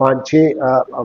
5-6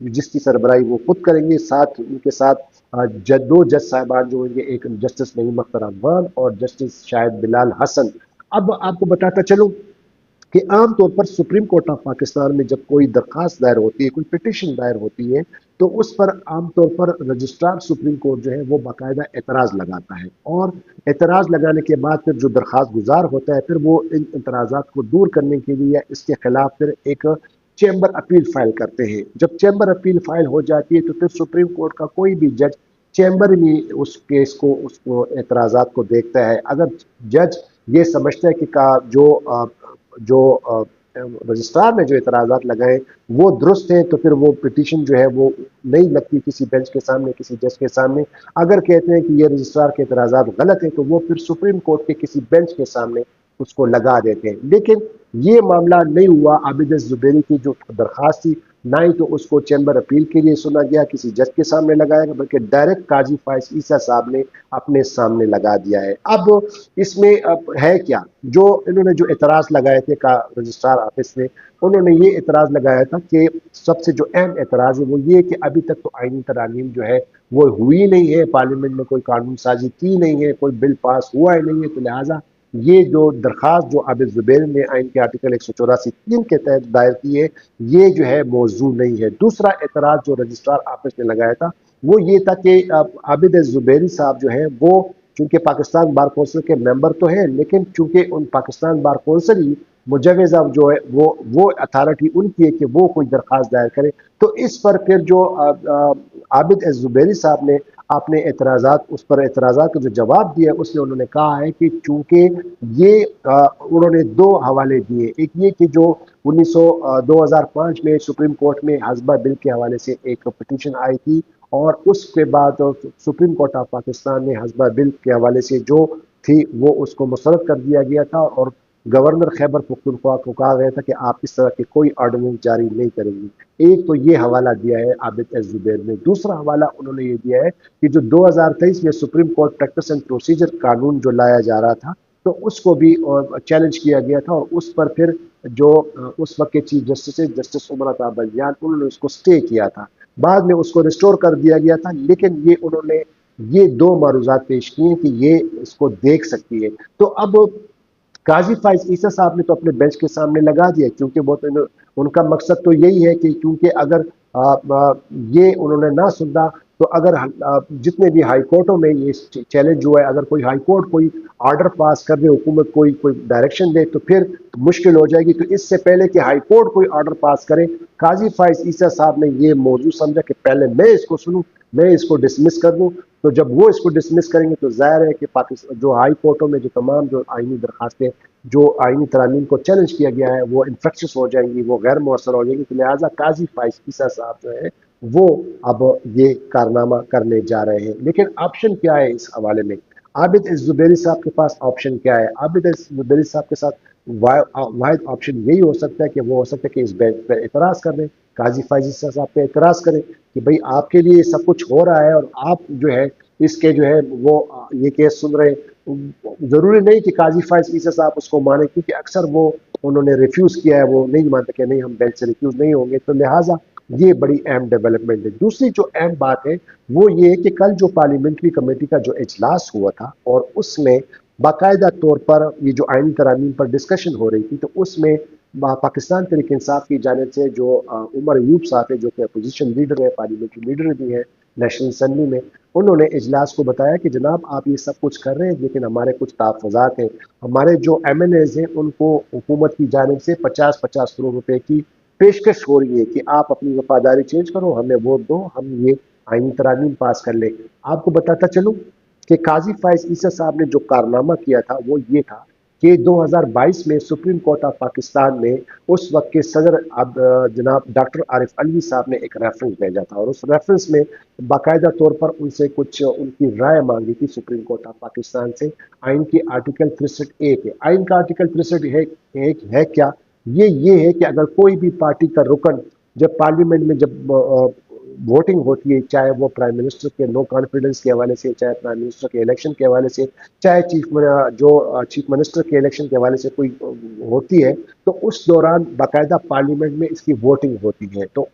جس کی سربراہی وہ خود کریں گے، ساتھ ان کے ساتھ دو جج صاحبان جو ہوں گے، ایک جسٹس نعیم اختر افغان اور جسٹس شاہد بلال حسن۔ اب آپ کو بتاتا چلوں کہ عام طور پر سپریم کورٹ آف پاکستان میں جب کوئی درخواست دائر ہوتی ہے، کوئی پٹیشن دائر ہوتی ہے، تو اس پر عام طور پر رجسٹرار سپریم کورٹ جو ہے وہ باقاعدہ اعتراض لگاتا ہے، اور اعتراض لگانے کے بعد پھر جو درخواست گزار ہوتا ہے، پھر وہ ان اعتراضات کو دور کرنے کے لیے اس کے خلاف پھر ایک چیمبر اپیل فائل کرتے ہیں۔ جب چیمبر اپیل فائل ہو جاتی ہے تو پھر سپریم کورٹ کا کوئی بھی جج چیمبر میں اس کیس کو، اس کو اعتراضات کو دیکھتا ہے۔ اگر جج یہ سمجھتا ہے کہ جو رجسٹرار نے جو اعتراضات لگائے وہ درست ہیں، تو پھر وہ پٹیشن جو ہے وہ نہیں لگتی کسی بینچ کے سامنے، کسی جج کے سامنے۔ اگر کہتے ہیں کہ یہ رجسٹرار کے اعتراضات غلط ہیں، تو وہ پھر سپریم کورٹ کے کسی بینچ کے سامنے اس کو لگا دیتے ہیں۔ لیکن یہ معاملہ نہیں ہوا۔ عابد الزبیری کی جو درخواست تھی، نہ ہی تو اس کو چیمبر اپیل کے لیے سنا گیا، کسی جج کے سامنے لگایا گیا، بلکہ ڈائریکٹ قاضی فائز عیسیٰ صاحب نے اپنے سامنے لگا دیا ہے۔ اب اس میں اب ہے کیا، جو انہوں نے جو اعتراض لگائے تھے رجسٹرار آفس نے، انہوں نے یہ اعتراض لگایا تھا کہ سب سے جو اہم اعتراض ہے وہ یہ کہ ابھی تک تو آئینی ترامیم جو ہے وہ ہوئی نہیں ہے، پارلیمنٹ میں کوئی قانون سازی کی نہیں ہے، کوئی بل پاس ہوا ہی نہیں ہے، تو لہٰذا یہ جو درخواست جو عابد زبیر نے آئین کے آرٹیکل 184(3) کے تحت دائر کی ہے، یہ جو ہے موضوع نہیں ہے۔ دوسرا اعتراض جو رجسٹرار آفس نے لگایا تھا وہ یہ تھا کہ عابد زبیری صاحب جو ہیں وہ چونکہ پاکستان بار کونسل کے ممبر تو ہیں، لیکن چونکہ ان پاکستان بار کونسل ہی مجوزہ جو ہے وہ اتھارٹی ان کی ہے کہ وہ کوئی درخواست دائر کرے، تو اس پر پھر جو عابد زبیری صاحب نے اپنے اعتراضات، اس پر اعتراضات کا جو جواب دیا اس میں انہوں نے کہا ہے کہ چونکہ یہ انہوں نے دو حوالے دیے، ایک یہ کہ جو 2005 میں سپریم کورٹ میں حزبہ بل کے حوالے سے ایک پٹیشن آئی تھی، اور اس کے بعد سپریم کورٹ آف پاکستان نے حزبہ بل کے حوالے سے جو تھی وہ اس کو مسترد کر دیا گیا تھا، اور گورنر خیبر پختونخوا کو کہا گیا تھا کہ آپ اس طرح کے کوئی آرڈیننس جاری نہیں کریں گی۔ ایک تو یہ حوالہ دیا ہے عابد زبیر نے۔ دوسرا حوالہ انہوں نے یہ دیا ہے کہ جو 2023 میں supreme court practice and procedure قانون جو لایا جا رہا تھا، تو اس کو بھی چیلنج کیا گیا تھا، اور اس پر پھر جو اس وقت کے chief justice justice Umar Ata Balyan, انہوں نے اس کو سٹے کیا تھا، بعد میں اس کو ریسٹور کر دیا گیا تھا، لیکن یہ انہوں نے یہ دو معروضات پیش کیے کہ یہ اس کو دیکھ سکتی ہے۔ تو اب قاضی فائز عیسیٰ صاحب نے تو اپنے بینچ کے سامنے لگا دیا، کیونکہ وہ ان کا مقصد تو یہی ہے کہ کیونکہ اگر یہ انہوں نے نہ سنا، تو اگر جتنے بھی ہائی کورٹوں میں یہ چیلنج ہوا ہے، اگر کوئی ہائی کورٹ کوئی آرڈر پاس کر دے، حکومت کوئی ڈائریکشن دے، تو پھر مشکل ہو جائے گی۔ تو اس سے پہلے کہ ہائی کورٹ کوئی آرڈر پاس کرے، قاضی فائز عیسیٰ صاحب نے یہ موضوع سمجھا کہ پہلے میں اس کو سنوں، میں اس کو ڈسمس کر دوں۔ تو جب وہ اس کو ڈسمس کریں گے تو ظاہر ہے کہ پاکستان جو ہائی کورٹوں میں جو تمام جو آئینی درخواستیں، جو آئینی ترامیم کو چیلنج کیا گیا ہے، وہ انفیکشس ہو جائیں گی، وہ غیر مؤثر ہو جائیں گی۔ تو لہٰذا قاضی فائز عیسیٰ صاحب جو ہے وہ اب یہ کارنامہ کرنے جا رہے ہیں۔ لیکن آپشن کیا ہے اس حوالے میں؟ عابد زبیری صاحب کے پاس آپشن کیا ہے؟ عابد زبیری صاحب کے ساتھ واحد آپشن یہی ہو سکتا ہے کہ وہ ہو سکتا ہے کہ اس بینچ پر اعتراض کر دیں، قاضی فائز عیسیٰ صاحب پہ اعتراض کریں کہ بھئی آپ کے لیے سب کچھ ہو رہا ہے، اور آپ جو ہے اس کے جو ہے وہ یہ کیس سن رہے ہیں۔ ضروری نہیں کہ قاضی فائز عیسیٰ صاحب اس کو مانے، کیونکہ اکثر وہ انہوں نے ریفیوز کیا ہے، وہ نہیں مانتے کہ نہیں ہم بینچ سے ریفیوز نہیں ہوں گے۔ تو لہٰذا یہ بڑی اہم ڈیولپمنٹ ہے۔ دوسری جو اہم بات ہے وہ یہ ہے کہ کل جو پارلیمنٹری کمیٹی کا جو اجلاس ہوا تھا، اور اس میں باقاعدہ طور پر یہ جو آئینی ترامیم پر ڈسکشن ہو رہی تھی، تو اس میں پاکستان تحریک انصاف کی جانب سے جو عمر ایوب صاحب ہے، جو کہ اپوزیشن لیڈر ہے، پارلیمنٹری لیڈر بھی ہے نیشنل اسمبلی میں، انہوں نے اجلاس کو بتایا کہ جناب آپ یہ سب کچھ کر رہے ہیں، لیکن ہمارے کچھ تحفظات ہیں۔ ہمارے جو ایم این ایز ہیں ان کو حکومت کی جانب سے 50 کروڑ روپے کی پیشکش ہو رہی ہے کہ آپ اپنی وفاداری چینج کرو، ہمیں ووٹ دو، ہم یہ آئینی ترامیم پاس کر لیں۔ آپ کو بتاتا چلوں کہ قاضی فائز عیسیٰ صاحب نے جو کارنامہ کیا تھا وہ یہ تھا کہ 2022 میں سپریم کورٹ آف پاکستان نے اس وقت کے صدر جناب ڈاکٹر عارف علوی صاحب نے ایک ریفرنس بھیجا تھا، اور اس ریفرنس میں باقاعدہ طور پر ان سے کچھ ان کی رائے مانگی تھی سپریم کورٹ آف پاکستان سے آئین کے آرٹیکل 63A کے۔ آئین کا آرٹیکل 63A ہے کیا؟ یہ ہے کہ اگر کوئی بھی پارٹی کا رکن جب پارلیمنٹ میں جب ووٹنگ ہوتی ہے، چاہے وہ پرائم منسٹر کے نو کانفیڈنس کے حوالے سے، چاہے پرائم منسٹر کے الیکشن کے حوالے سے، چاہے چیف منسٹر کے الیکشن کے حوالے سے کوئی ہوتی ہے، تو اس دوران باقاعدہ پارلیمنٹ میں اس کی ووٹنگ ہوتی ہے۔ تو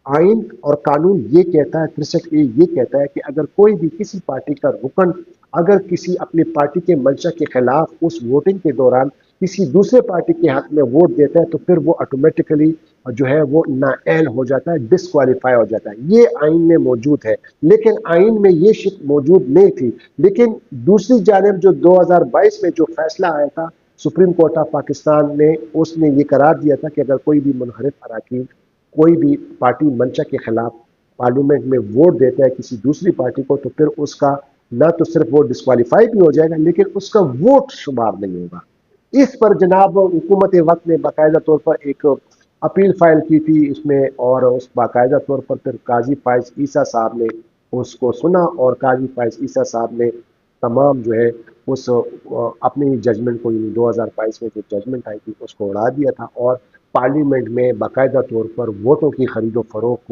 آئین اور قانون یہ کہتا ہے 63A یہ کہتا ہے کہ اگر کوئی بھی کسی پارٹی کا رکن اگر کسی اپنی پارٹی کے منشا کے خلاف اس ووٹنگ کے دوران کسی دوسرے پارٹی کے حق میں ووٹ دیتا ہے تو پھر وہ آٹومیٹکلی جو ہے وہ نااہل ہو جاتا ہے، ڈسکوالیفائی ہو جاتا ہے۔ یہ آئین میں موجود ہے، لیکن آئین میں یہ شک موجود نہیں تھی۔ لیکن دوسری جانب جو 2022 میں جو فیصلہ آیا تھا سپریم کورٹ آف پاکستان نے، اس نے یہ قرار دیا تھا کہ اگر کوئی بھی منحرف اراکین کوئی بھی پارٹی منشا کے خلاف پارلیمنٹ میں ووٹ دیتا ہے کسی دوسری پارٹی کو تو پھر اس کا نہ تو صرف وہ ڈسکوالیفائی بھی ہو جائے گا لیکن اس کا ووٹ شمار نہیں ہوگا۔ اس پر جناب حکومت وقت نے باقاعدہ طور پر ایک اپیل فائل کی تھی اس میں، اور اس باقاعدہ طور پر پھر قاضی فائز عیسیٰ صاحب نے اس کو سنا، اور قاضی فائز عیسیٰ صاحب نے تمام جو ہے اس اپنی ججمنٹ کو 2022 میں جو ججمنٹ آئی تھی اس کو اڑا دیا تھا، اور پارلیمنٹ میں باقاعدہ طور پر ووٹوں کی خرید و فروخت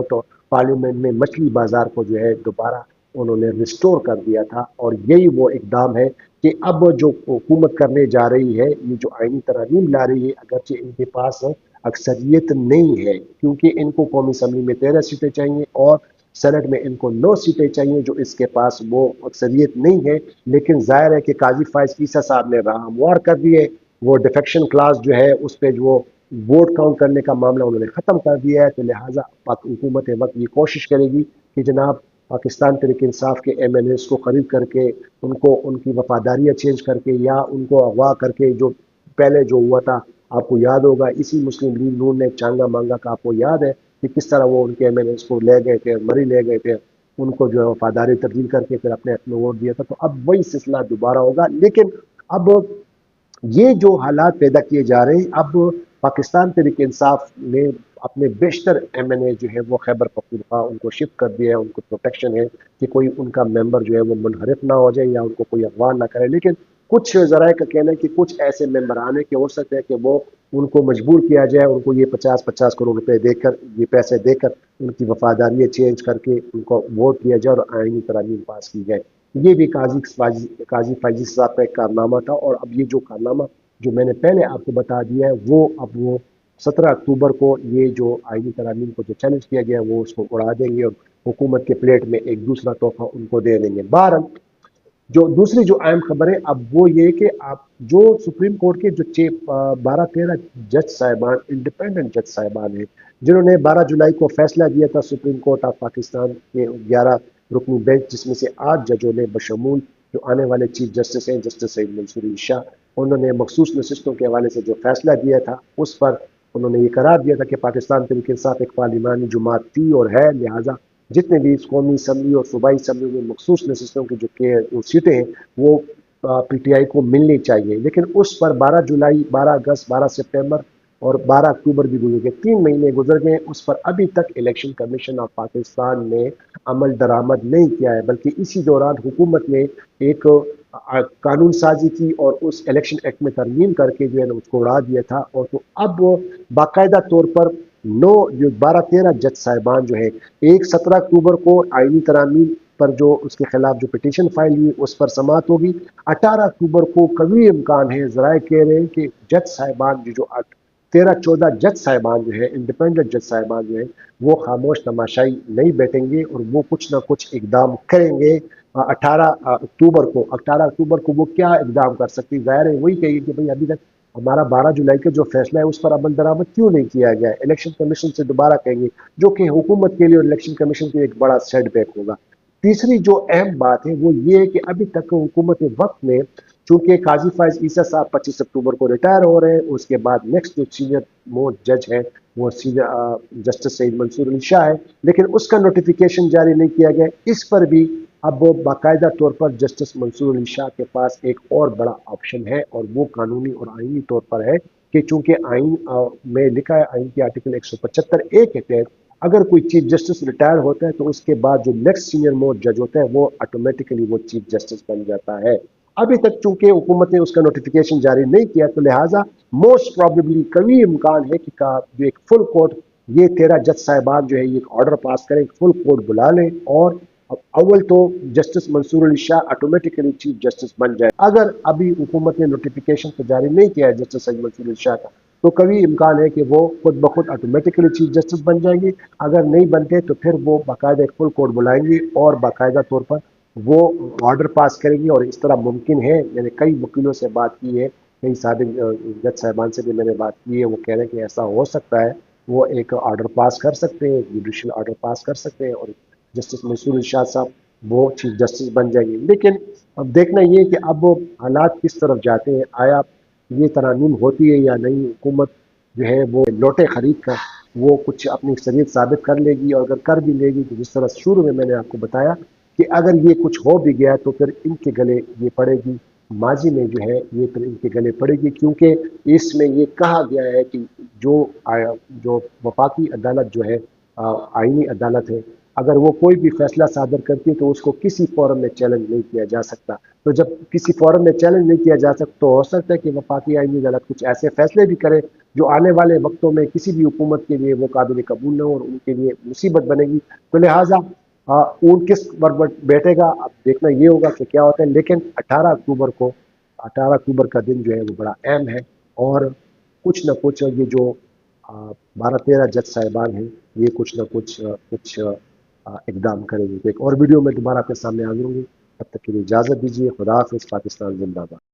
کو پارلیمنٹ میں مچھلی بازار کو جو ہے دوبارہ انہوں نے ریسٹور کر دیا تھا۔ اور یہی وہ اقدام ہے کہ اب جو حکومت کرنے جا رہی ہے، یہ جو آئینی ترامیم لا رہی ہے، اگرچہ ان کے پاس اکثریت نہیں ہے کیونکہ ان کو قومی اسمبلی میں 13 سیٹیں چاہیے اور سینٹ میں ان کو 9 سیٹیں چاہیے، جو اس کے پاس وہ اکثریت نہیں ہے، لیکن ظاہر ہے کہ قاضی فائز عیسیٰ صاحب نے راہ ہموار کر دیے، وہ ڈیفیکشن کلاس جو ہے اس پہ جو ووٹ کاؤنٹ کرنے کا معاملہ انہوں نے ختم کر دیا ہے، تو لہٰذا حکومت وقت یہ کوشش کرے گی کہ جناب پاکستان تحریک انصاف کے ایم ایل ایز کو خرید کر کے ان کی وفاداریاں چینج کر کے یا ان کو اغوا کر کے، جو پہلے جو ہوا تھا آپ کو یاد ہوگا، اسی مسلم لیگ نون نے چانگا مانگا کا آپ کو یاد ہے کہ کس طرح وہ ان کے ایم ایل ایز کو لے گئے تھے، مری لے گئے تھے، ان کو جو ہے وفاداری تبدیل کر کے پھر اپنے حق میں ووٹ دیا تھا۔ تو اب وہی سلسلہ دوبارہ ہوگا، لیکن اب یہ جو حالات پیدا کیے جا رہے ہیں، اب پاکستان تحریک انصاف نے اپنے بیشتر ایم این اے جو ہے وہ خیبر پختونخوا ان کو شفٹ کر دیا ہے، ان کو پروٹیکشن ہے کہ کوئی ان کا ممبر جو ہے وہ منحرف نہ ہو جائے یا ان کو کوئی اغوا نہ کرے، لیکن کچھ ذرائع کا کہنا ہے کہ کچھ ایسے ممبران ہیں کہ ہو سکتا ہے کہ وہ ان کو مجبور کیا جائے، ان کو یہ 50 کروڑ روپے دے کر، یہ پیسے دے کر ان کی وفاداریاں چینج کر کے ان کو ووٹ دیا جائے اور آئینی ترامیم پاس کی جائے۔ یہ بھی قاضی فائزی صاحب کا ایک کارنامہ تھا، اور اب یہ جو کارنامہ جو میں نے پہلے آپ کو بتا دیا ہے وہ 17 اکتوبر کو یہ جو آئینی ترامیم کو جو چیلنج کیا گیا ہے وہ اس کو اڑا دیں گے اور حکومت کے پلیٹ میں ایک دوسرا تحفہ ان کو دے دیں گے۔ بہرحال جو دوسری جو اہم خبر ہے اب وہ یہ کہ آپ جو سپریم کورٹ کے جو 12-13 جج صاحبان انڈیپینڈنٹ جج صاحبان ہیں جنہوں نے 12 جولائی کو فیصلہ دیا تھا سپریم کورٹ آف پاکستان کے 11 رکنی بینچ، جس میں سے 8 ججوں نے بشمول جو آنے والے چیف جسٹس ہیں جسٹس سعید منصور علی شاہ، انہوں نے مخصوص نشستوں کے حوالے سے جو فیصلہ دیا تھا اس پر انہوں نے یہ قرار دیا تھا کہ پاکستان تحریک انصاف ایک پارلیمانی جماعت تھی اور ہے، لہٰذا جتنے بھی قومی اسمبلی اور صوبائی اسمبلی میں مخصوص نشستوں کی جو سیٹیں ہیں وہ پی ٹی آئی کو ملنی چاہیے، لیکن اس پر 12 جولائی، 12 اگست، 12 سپٹمبر اور 12 اکتوبر بھی گزر گئے، 3 مہینے گزر گئے، اس پر ابھی تک الیکشن کمیشن آف پاکستان نے عمل درآمد نہیں کیا ہے، بلکہ اسی دوران حکومت نے ایک قانون سازی کی اور اس الیکشن ایکٹ میں ترمیم کر کے جو ہے اس کو اڑا دیا تھا، اور تو اب باقاعدہ طور پر 12-13 جج صاحبان جو ہے، ایک 17 اکتوبر کو آئینی ترامیم پر جو اس کے خلاف جو پٹیشن فائل ہوئی اس پر سماعت ہوگی، 18 اکتوبر کو قوی امکان ہے، ذرائع کہہ رہے ہیں کہ جج صاحبان جو 13-14 جج صاحبان جو ہے انڈیپینڈنٹ جج صاحبان جو ہے وہ خاموش تماشائی نہیں بیٹھیں گے اور وہ کچھ نہ کچھ اقدام کریں گے 18 اکتوبر کو وہ کیا اقدام کر سکتی؟ ظاہر ہے وہی کہے گی کہ بھئی ابھی تک ہمارا 12 جولائی کا جو فیصلہ ہے اس پر عمل درآمد کیوں نہیں کیا گیا ہے، الیکشن کمیشن سے دوبارہ کہیں گے، جو کہ حکومت کے لیے اور الیکشن کمیشن کے لیے ایک بڑا سیٹ بیک ہوگا۔ تیسری جو اہم بات ہے وہ یہ ہے کہ ابھی تک حکومت وقت میں، چونکہ قاضی فائز عیسیٰ صاحب 25 اکتوبر کو ریٹائر ہو رہے ہیں، اس کے بعد نیکسٹ جو سینئر موسٹ جج ہے وہ جسٹس سعید منصور علی شاہ ہے، لیکن اس کا نوٹیفیکیشن جاری نہیں کیا گیا، اس پر بھی اب باقاعدہ طور پر جسٹس منصور علی شاہ کے پاس ایک اور بڑا آپشن ہے، اور وہ قانونی اور آئینی طور پر ہے کہ چونکہ آئین میں لکھا ہے، آئین کے آرٹیکل 175(a) کے تحت اگر کوئی چیف جسٹس ریٹائر ہوتا ہے تو اس کے بعد جو نیکسٹ سینئر موسٹ جج ہوتا ہے وہ آٹومیٹکلی وہ چیف جسٹس بن جاتا ہے۔ ابھی تک چونکہ حکومت نے اس کا نوٹیفیکیشن جاری نہیں کیا تو لہٰذا موسٹ پرابیبلی قوی امکان ہے کہ جو ایک فل کورٹ یہ 13 جج صاحبان جو ہے یہ آرڈر پاس کریں، فل کورٹ بلا لیں اور اول تو جسٹس منصور Ali Shah automatically chief justice بن جائے۔ اگر ابھی حکومت نے نوٹیفیکیشن تو جاری نہیں کیا ہے جسٹس سعید منصور علی شاہ کا، تو کبھی امکان ہے کہ وہ خود بخود آٹومیٹکلی چیف جسٹس بن جائیں گی. اگر نہیں بنتے تو پھر وہ باقاعدہ ایک فل کورٹ بلائیں گی اور باقاعدہ طور پر وہ آرڈر پاس کرے گی. اور اس طرح ممکن ہے، میں نے کئی وکیلوں سے بات کی ہے، کئی سابق جج صاحبان سے بھی میں نے بات کی ہے، وہ کہہ رہے ہیں کہ ایسا ہو سکتا ہے. وہ ایک آرڈر پاس کر سکتے ہیں، جوڈیشل آرڈر پاس کر سکتے ہیں، اور جسٹس منصور ارشاد صاحب وہ چیف جسٹس بن جائیں گے. لیکن اب دیکھنا یہ کہ اب حالات کس طرف جاتے ہیں، آیا یہ ترامیم ہوتی ہے یا نہیں. حکومت جو ہے وہ لوٹے خرید کر وہ کچھ اپنی اکثریت ثابت کر لے گی، اور اگر کر بھی لے گی تو جس طرح شروع میں نے آپ کو بتایا کہ اگر یہ کچھ ہو بھی گیا تو پھر ان کے گلے یہ پڑے گی. ماضی میں جو ہے یہ پھر ان کے گلے پڑے گی، کیونکہ اس میں یہ کہا گیا ہے کہ جو وفاقی عدالت جو ہے، آئینی عدالت ہے، اگر وہ کوئی بھی فیصلہ صادر کرتی ہے تو اس کو کسی فورم میں چیلنج نہیں کیا جا سکتا. تو جب کسی فورم میں چیلنج نہیں کیا جا سکتا تو ہو سکتا ہے کہ وفاقی آئینی عدالت کچھ ایسے فیصلے بھی کرے جو آنے والے وقتوں میں کسی بھی حکومت کے لیے وہ قابل قبول نہ ہو اور ان کے لیے مصیبت بنے گی. تو لہٰذا اون کس پر بیٹھے گا اب دیکھنا یہ ہوگا کہ کیا ہوتا ہے. لیکن 18 اکتوبر کا دن جو ہے وہ بڑا اہم ہے، اور کچھ نہ کچھ یہ جو 12-13 جج صاحبان ہیں یہ کچھ نہ کچھ اقدام کریں گے. ایک اور ویڈیو میں دوبارہ آپ کے سامنے حاضر ہوں گی. تب تک کے لیے اجازت دیجیے. خدا حافظ. پاکستان زندہ باد.